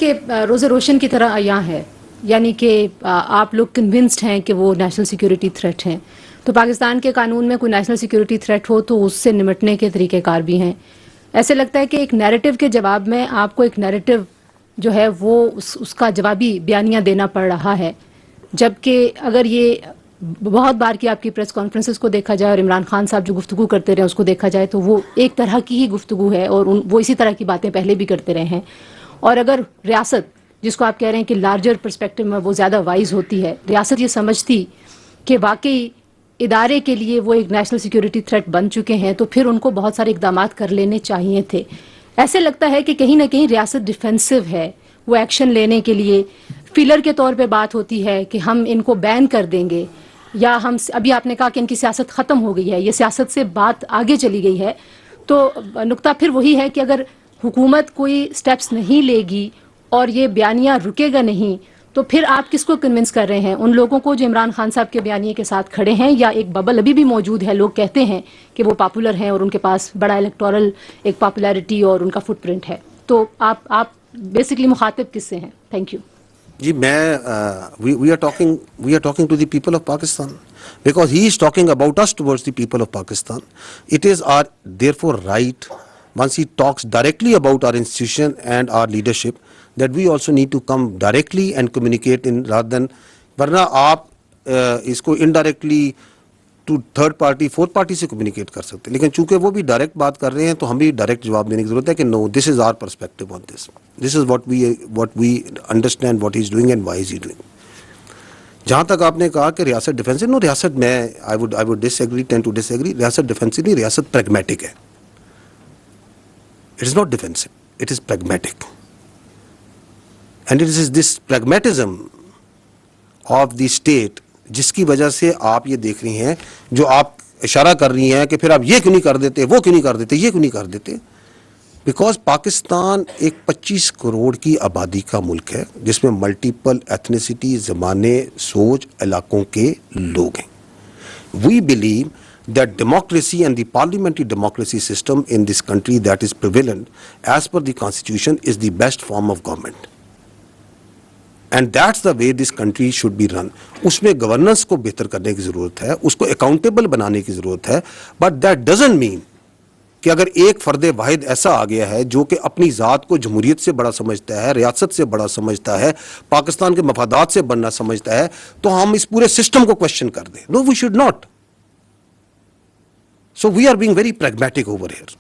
کہ روز روشن کی طرح عیاں ہے، یعنی کہ آپ لوگ کنونسڈ ہیں کہ وہ نیشنل سیکیورٹی تھریٹ ہیں، تو پاکستان کے قانون میں کوئی نیشنل سیکیورٹی تھریٹ ہو تو اس سے نمٹنے کے طریقہ کار بھی ہیں. ایسے لگتا ہے کہ ایک نیریٹو کے جواب میں آپ کو ایک نیریٹو جو ہے وہ اس کا جوابی بیانیہ دینا پڑ رہا ہے، جبکہ اگر یہ بہت بار کی آپ کی پریس کانفرنسز کو دیکھا جائے اور عمران خان صاحب جو گفتگو کرتے رہے اس کو دیکھا جائے تو وہ ایک طرح کی ہی گفتگو ہے اور وہ اسی طرح کی باتیں پہلے بھی کرتے رہے ہیں. اور اگر ریاست جس کو آپ کہہ رہے ہیں کہ لارجر پرسپیکٹو میں وہ زیادہ وائز ہوتی ہے، ریاست یہ سمجھتی کہ واقعی ادارے کے لیے وہ ایک نیشنل سیکیورٹی تھریٹ بن چکے ہیں تو پھر ان کو بہت سارے اقدامات کر لینے چاہیے تھے. ایسے لگتا ہے کہ کہیں نہ کہیں ریاست ڈیفینسو ہے، وہ ایکشن لینے کے لیے فیلر کے طور پہ بات ہوتی ہے کہ ہم ان کو بین کر دیں گے، یا ہم ابھی آپ نے کہا کہ ان کی سیاست ختم ہو گئی ہے، یہ سیاست سے بات آگے چلی گئی ہے. تو نقطہ پھر وہی ہے کہ اگر حکومت کوئی سٹیپس نہیں لے گی اور یہ بیانیہ رکے گا نہیں تو پھر آپ کس کو کنونس کر رہے ہیں؟ ان لوگوں کو جو عمران خان صاحب کے بیانیے کے ساتھ کھڑے ہیں، یا ایک ببل ابھی بھی موجود ہے، لوگ کہتے ہیں کہ وہ پاپولر ہیں اور ان کے پاس بڑا الیکٹورل ایک پاپولیرٹی اور ان کا فٹ پرنٹ ہے. تو آپ بیسکلی مخاطب کس سے ہیں؟ Thank you. جی میں we are talking to the people of Pakistan because he is talking about us towards the people of Pakistan. It is our therefore right, once he talks directly about our institution and our leadership, that we also need to come directly and communicate in rather than ورنہ آپ اس کو indirectly to third party fourth party سے communicate کر سکتے ہیں، لیکن چونکہ وہ بھی ڈائریکٹ بات کر رہے ہیں تو ہمیں بھی ڈائریکٹ جواب دینے کی ضرورت ہے کہ no, this is our perspective on this is what we understand what he is doing and why is he doing. جہاں تک آپ نے کہا کہ ریاست ڈیفینسو، نو، ریاست میں آئی وڈ ڈس ایگری، ٹین ٹو ڈس ایگری. ریاست ڈیفینسو نہیں، ریاست پریگمیٹک ہے. It is not defensive, it is pragmatic. And it is this pragmatism of the state جس کی وجہ سے آپ یہ دیکھ رہی ہیں، جو آپ اشارہ کر رہی ہیں کہ پھر آپ یہ کیوں نہیں کر دیتے، وہ کیوں نہیں کر دیتے، یہ کیوں نہیں کر دیتے. بیکاز پاکستان ایک 25 کروڑ کی آبادی کا ملک ہے جس میں ملٹیپل ایتھنیسٹی، زمانے، سوچ، علاقوں کے لوگ ہیں. We believe that democracy and the parliamentary democracy system in this country that is prevalent as per the constitution is the best form of government. And that's the way this country should be run. اس میں governance کو بہتر کرنے کی ضرورت ہے، اس کو accountable بنانے کی ضرورت ہے. بٹ دیٹ ڈزنٹ مین کہ اگر ایک فرد واحد ایسا آ گیا ہے جو کہ اپنی ذات کو جمہوریت سے بڑا سمجھتا ہے، ریاست سے بڑا سمجھتا ہے، پاکستان کے مفادات سے بڑا سمجھتا ہے، تو ہم اس پورے سسٹم کو کوشچن کر دیں. No, we should not. So we are being very pragmatic over here.